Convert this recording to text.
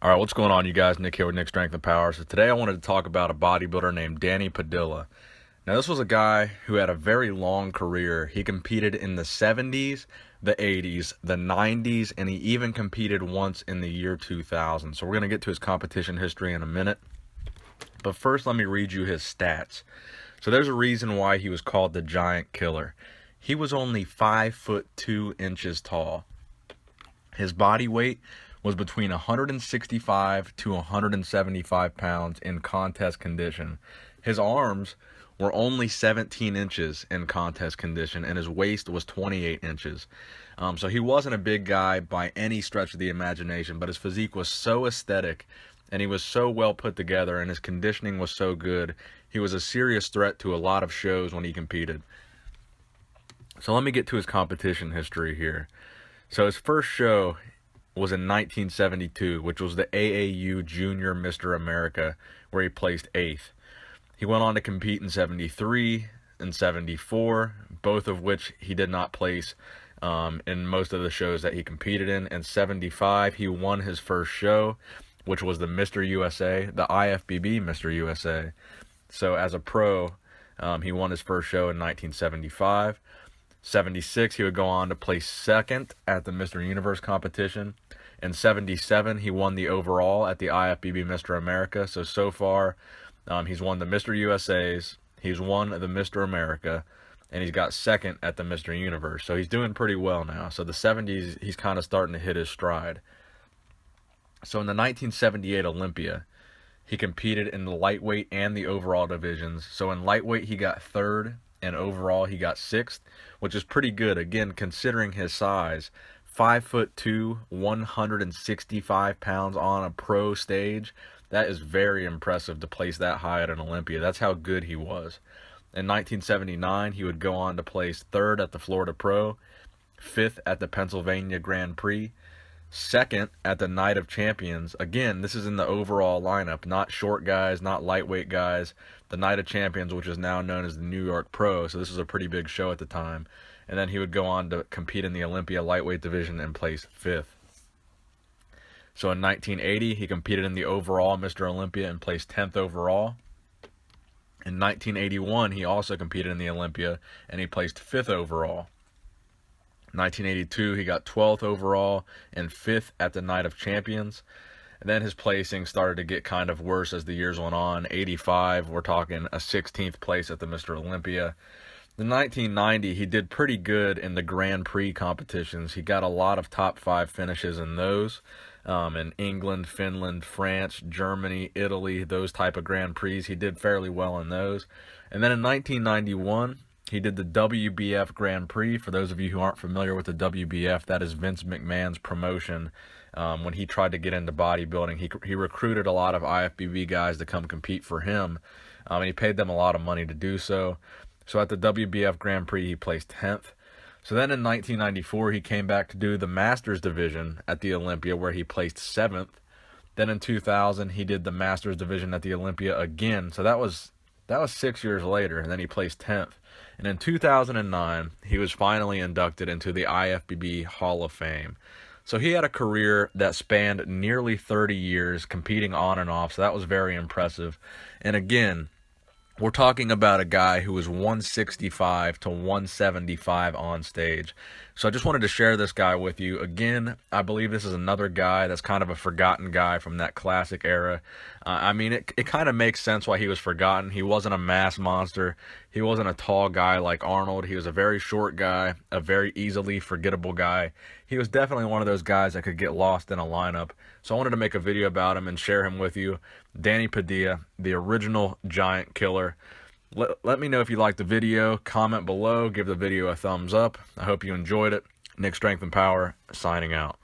All right, what's going on, you guys? Nick here with Nick Strength and Power. So today I wanted to talk about a bodybuilder named Padilla. Now, this was a guy who had a very long career. He competed in the 70s, the 80s, the 90s, and he even competed once in the year 2000. So we're going to get to his competition history in a minute. But first, let me read you his stats. So there's a reason why he was called the Giant Killer. He was only 5'2" tall. His body weight was between 165 to 175 pounds in contest condition. His arms were only 17 inches in contest condition, and his waist was 28 inches. So he wasn't a big guy by any stretch of the imagination, but his physique was so aesthetic, and he was so well put together, and his conditioning was so good. He was a serious threat to a lot of shows when he competed. So let me get to his competition history here. So his first show was in 1972, which was the AAU Junior Mr. America, where he placed 8th. He went on to compete in 73 and 74, both of which he did not place in most of the shows that he competed in. In 75, he won his first show, which was the Mr. USA, the IFBB Mr. USA. So as a pro, he won his first show in 1975. 76, he would go on to place 2nd at the Mr. Universe competition. In 77, he won the overall at the IFBB Mr. America. So far, he's won the Mr. USAs, he's won the Mr. America, and he's got 2nd at the Mr. Universe. So he's doing pretty well now. So the 70s, he's kind of starting to hit his stride. So in the 1978 Olympia, he competed in the lightweight and the overall divisions. So in lightweight, he got 3rd. And overall, he got 6th, which is pretty good. Again, considering his size, 5'2", 165 pounds on a pro stage. That is very impressive to place that high at an Olympia. That's how good he was. In 1979, he would go on to place 3rd at the Florida Pro, 5th at the Pennsylvania Grand Prix, 2nd at the Night of Champions. Again, this is in the overall lineup, not short guys, not lightweight guys. The Night of Champions, which is now known as the New York Pro, so this was a pretty big show at the time. And then he would go on to compete in the Olympia lightweight division and place 5th. So in 1980, he competed in the overall Mr. Olympia and placed 10th overall. In 1981, he also competed in the Olympia and he placed 5th overall. 1982, he got 12th overall and 5th at the Night of Champions. And then his placing started to get kind of worse as the years went on. 85, we're talking a 16th place at the Mr. Olympia. In 1990, he did pretty good in the Grand Prix competitions. He got a lot of top 5 finishes in those. In England, Finland, France, Germany, Italy, those type of Grand Prix. He did fairly well in those. And then in 1991, he did the Wbf Grand Prix. For those of you who aren't familiar with the Wbf, that is Vince McMahon's promotion. When he tried to get into bodybuilding, he recruited a lot of IFBB guys to come compete for him, and he paid them a lot of money to do so. So at the Wbf Grand Prix, he placed 10th. So then in 1994, he came back to do the Masters division at the Olympia, where he placed 7th. Then in 2000, he did the Masters division at the Olympia again. So that was 6 years later, and then he placed 10th. And in 2009, he was finally inducted into the IFBB Hall of Fame. So he had a career that spanned nearly 30 years, competing on and off, so that was very impressive. And again, we're talking about a guy who was 165 to 175 on stage. So I just wanted to share this guy with you. Again, I believe this is another guy that's kind of a forgotten guy from that classic era. It kind of makes sense why he was forgotten. He wasn't a mass monster. He wasn't a tall guy like Arnold. He was a very short guy, a very easily forgettable guy. He was definitely one of those guys that could get lost in a lineup. So I wanted to make a video about him and share him with you. Padilla, the original Giant Killer. Let me know if you liked the video. Comment below. Give the video a thumbs up. I hope you enjoyed it. Nick Strength and Power, signing out.